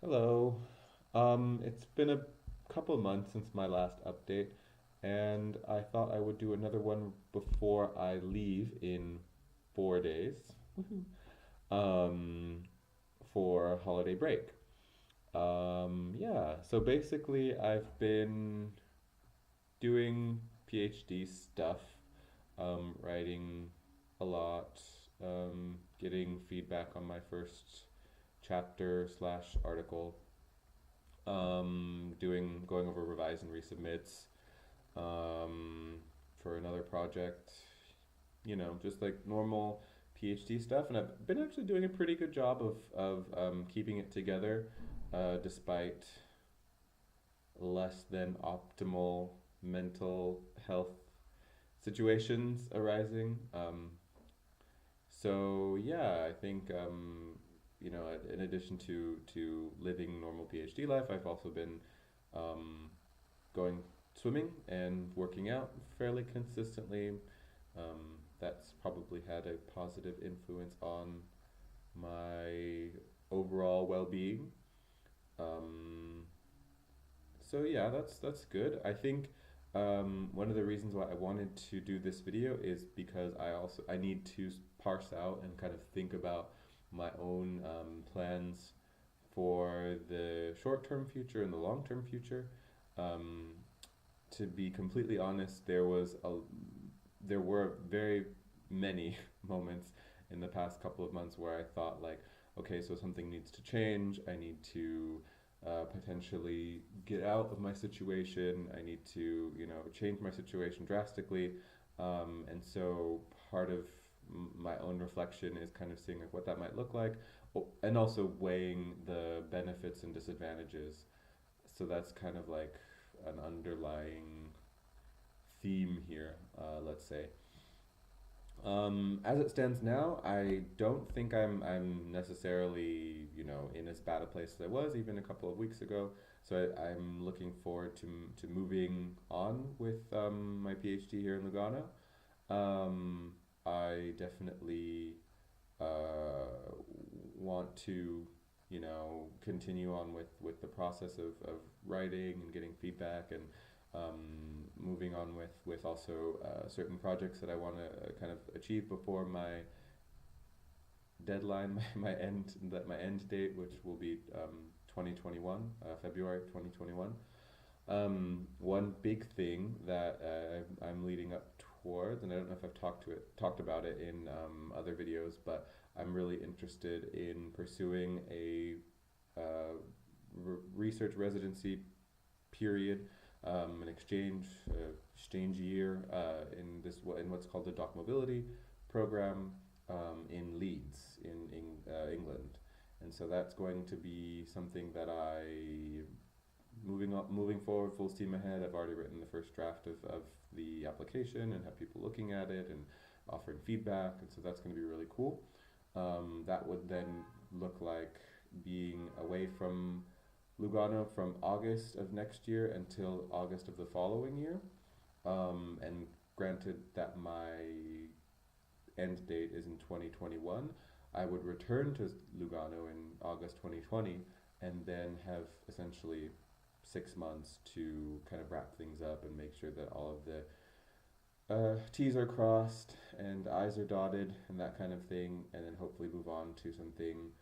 Hello. It's been a couple months since my last update, and I thought I would do another one before I leave in 4 days. Woohoo. Um, for holiday break. Yeah, so basically, I've been doing PhD stuff, writing a lot, getting feedback on my first chapter slash article, going over revise and resubmits um, for another project. Just like normal PhD stuff, and I've been actually doing a pretty good job of keeping it together, despite less than optimal mental health situations arising. So yeah, I think in addition to living normal PhD life, I've also been um, going swimming and working out fairly consistently. That's probably had a positive influence on my overall well-being. Um, so yeah, that's good. I think one of the reasons why I wanted to do this video is because I need to parse out and kind of think about my own plans for the short-term future and the long-term future. Um, to be completely honest, there were very many moments in the past couple of months where I thought like, okay, so something needs to change. I need to potentially get out of my situation. I need to, change my situation drastically. And so part of my own reflection is kind of seeing like what that might look like, and also weighing the benefits and disadvantages. So that's kind of like an underlying theme here, let's say. As it stands now, I don't think I'm necessarily in as bad a place as I was even a couple of weeks ago. So I'm looking forward to moving on with my PhD here in Lugano. Um, I definitely want to continue on with the process of writing and getting feedback and moving on with also certain projects that I want to kind of achieve before my deadline, my end date, which will be 2021, February 2021. One big thing that I'm leading up towards, and I don't know if I've talked about it in other videos, but I'm really interested in pursuing a research residency period, an exchange year in what's called the Doc Mobility program in Leeds in England, and so that's going to be something that moving forward full steam ahead. I've already written the first draft of the application and have people looking at it and offering feedback, and so that's going to be really cool. That would then look like being away from Lugano from August of next year until August of the following year. And granted that my end date is in 2021, I would return to Lugano in August 2020 and then have essentially 6 months to kind of wrap things up and make sure that all of the T's are crossed and I's are dotted and that kind of thing, and then hopefully move on to something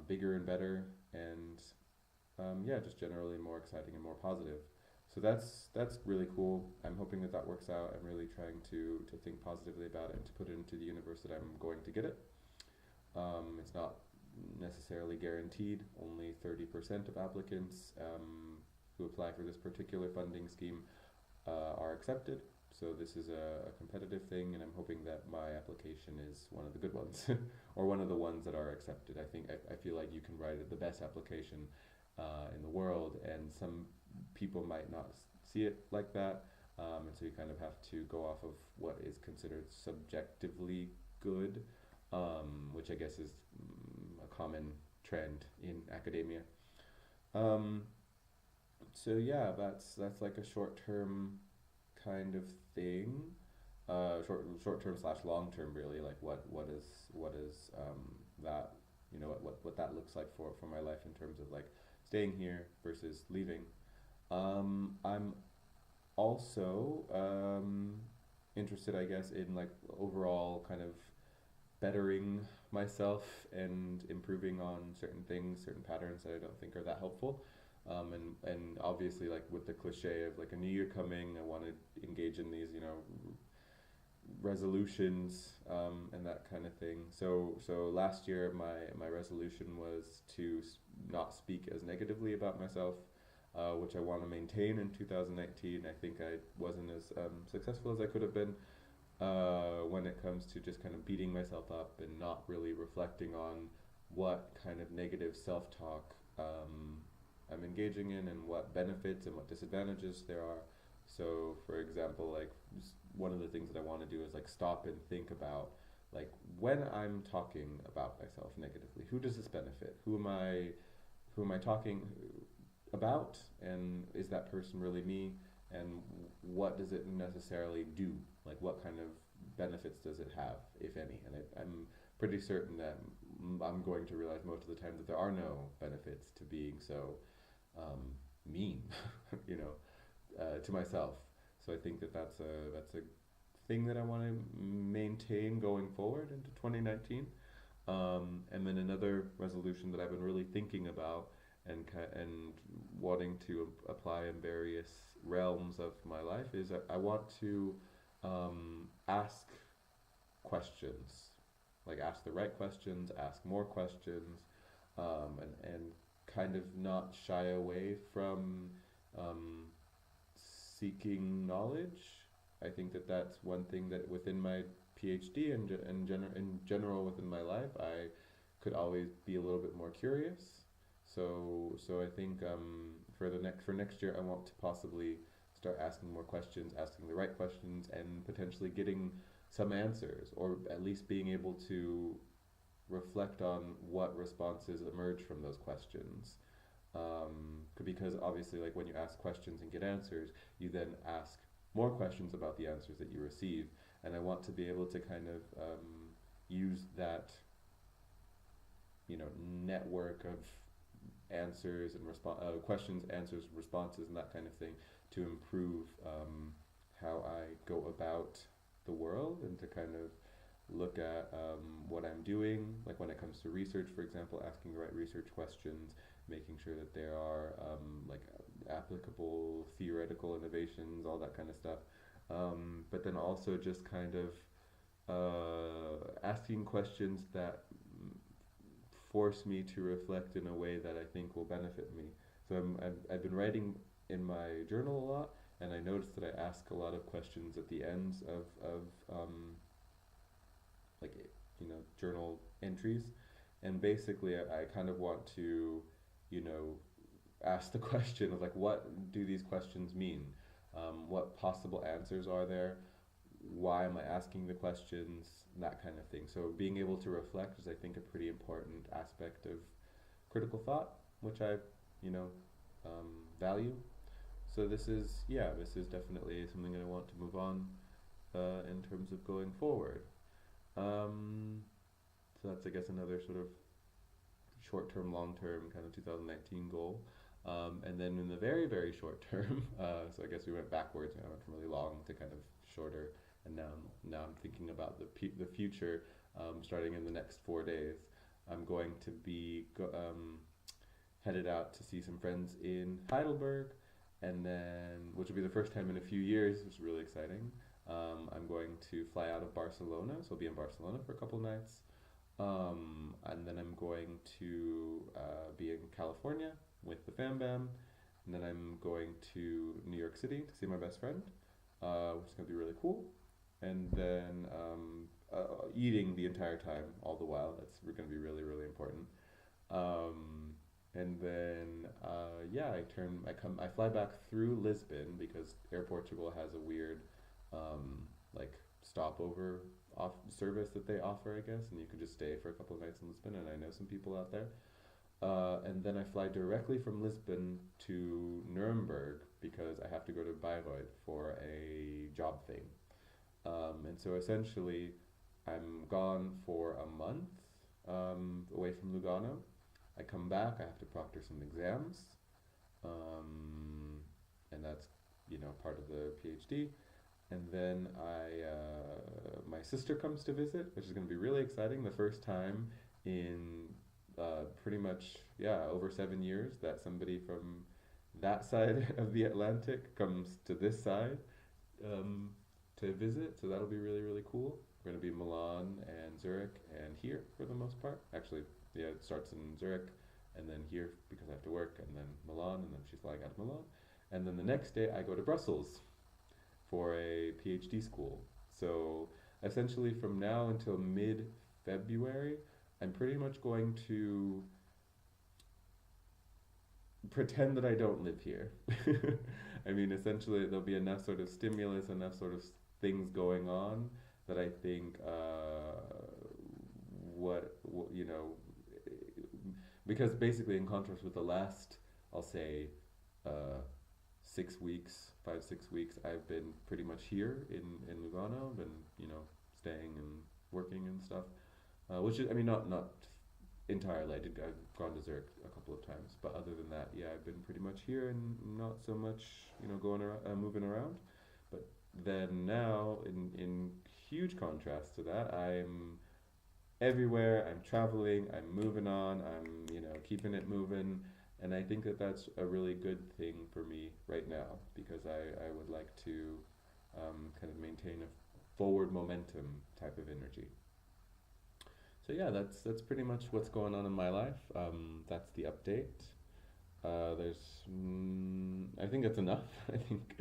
bigger and better, and yeah, just generally more exciting and more positive. So that's really cool. I'm hoping that that works out. I'm really trying to think positively about it and to put it into the universe that I'm going to get it. It's not necessarily guaranteed. Only 30% of applicants who apply for this particular funding scheme are accepted. So this is a competitive thing, and I'm hoping that my application is one of the good ones, or one of the ones that are accepted. I feel like you can write the best application in the world, and some people might not see it like that, and so you kind of have to go off of what is considered subjectively good, which I guess is a common trend in academia. Um, so yeah, that's like a short term kind of thing. Short term slash long term, really. Like what is that what that looks like for my life in terms of like staying here versus leaving. I'm also interested, I guess, in like overall kind of bettering myself and improving on certain things, certain patterns that I don't think are that helpful. And obviously, like with the cliche of like a new year coming, I want to engage in these, resolutions, and that kind of thing. So last year, my resolution was to not speak as negatively about myself, which I want to maintain in 2019. I think I wasn't as successful as I could have been when it comes to just kind of beating myself up and not really reflecting on what kind of negative self talk I'm engaging in and what benefits and what disadvantages there are. So, for example, like one of the things that I want to do is like stop and think about like when I'm talking about myself negatively, who does this benefit? Who am I talking about, and is that person really me? And what does it necessarily do? Like, what kind of benefits does it have, if any? And I'm pretty certain that I'm going to realize most of the time that there are no benefits to being so mean, to myself. So I think that that's a thing that I want to maintain going forward into 2019. And then another resolution that I've been really thinking about and wanting to apply in various realms of my life is that I want to ask questions, like ask the right questions, ask more questions, and kind of not shy away from um, seeking knowledge. I think that that's one thing that within my PhD and in general within my life, I could always be a little bit more curious. So I think for next year, I want to possibly start asking more questions, asking the right questions, and potentially getting some answers, or at least being able to reflect on what responses emerge from those questions. Because obviously, like when you ask questions and get answers, you then ask more questions about the answers that you receive, and I want to be able to kind of use that, network of answers and questions, answers, responses, and that kind of thing to improve how I go about the world and to kind of look at what I'm doing, like when it comes to research, for example, asking the right research questions, making sure that there are like applicable theoretical innovations, all that kind of stuff. But then also just kind of asking questions that force me to reflect in a way that I think will benefit me. So I've been writing in my journal a lot, and I noticed that I ask a lot of questions at the ends of like journal entries, and basically I kind of want to you know ask the question of like what do these questions mean, what possible answers are there, why am I asking the questions, that kind of thing. So being able to reflect is I think a pretty important aspect of critical thought, which I you know value. So this is definitely something that I want to move on in terms of going forward. Um, so that's I guess another sort of short term, long term kind of 2019 goal. And then in the very, very short term, so I guess we went backwards. I went from really long to kind of shorter, and now I'm thinking about the future. Starting in the next 4 days, I'm going to be headed out to see some friends in Heidelberg, and then which will be the first time in a few years, which is really exciting. I'm going to fly out of Barcelona, so I'll be in Barcelona for a couple nights. And then I'm going to be in California with the Fam Bam. And then I'm going to New York City to see my best friend, which is going to be really cool. And then eating the entire time, all the while. That's going to be really, really important. And then I fly back through Lisbon because Air Portugal has a weird like stopover off service that they offer, I guess, and you can just stay for a couple of nights in Lisbon, and I know some people out there. And then I fly directly from Lisbon to Nuremberg because I have to go to Bayreuth for a job thing. And so essentially, I'm gone for a month, away from Lugano. I come back, I have to proctor some exams, and that's, you know, part of the PhD. And then my sister comes to visit, which is going to be really exciting. The first time in pretty much, yeah, over 7 years that somebody from that side of the Atlantic comes to this side to visit. So that'll be really, really cool. We're going to be in Milan and Zurich and here for the most part. Actually, yeah, it starts in Zurich and then here because I have to work, and then Milan, and then she's flying out of Milan. And then the next day I go to Brussels for a PhD school. So essentially, from now until mid February, I'm pretty much going to pretend that I don't live here. I mean, essentially, there'll be enough sort of stimulus, enough sort of things going on that I think what you know, because basically, in contrast with the last, I'll say, 6 weeks, 5, 6 weeks, I've been pretty much here in Lugano, been, you know, staying and working and stuff, which is, I mean, not entirely. I've gone to Zurich a couple of times, but other than that, yeah, I've been pretty much here and not so much, you know, going around, moving around. But then now, in huge contrast to that, I'm everywhere. I'm traveling. I'm moving on. I'm, you know, keeping it moving. And I think that that's a really good thing for me right now, because I would like to kind of maintain a forward momentum type of energy. So yeah, that's pretty much what's going on in my life. That's the update. I think that's enough. I think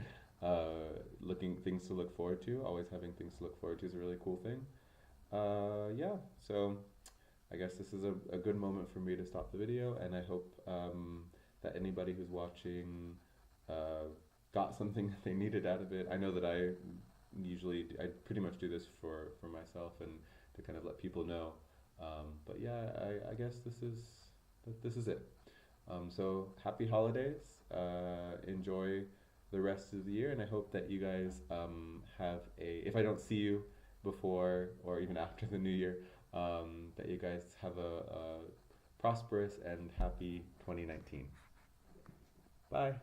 looking things to look forward to, always having things to look forward to is a really cool thing. Yeah, so I guess this is a good moment for me to stop the video, and I hope that anybody who's watching got something that they needed out of it. I know that I pretty much do this for myself and to kind of let people know. But yeah, I guess this is it. So happy holidays. Enjoy the rest of the year, and I hope that you guys have if I don't see you before or even after the new year, that you guys have a prosperous and happy 2019. Bye.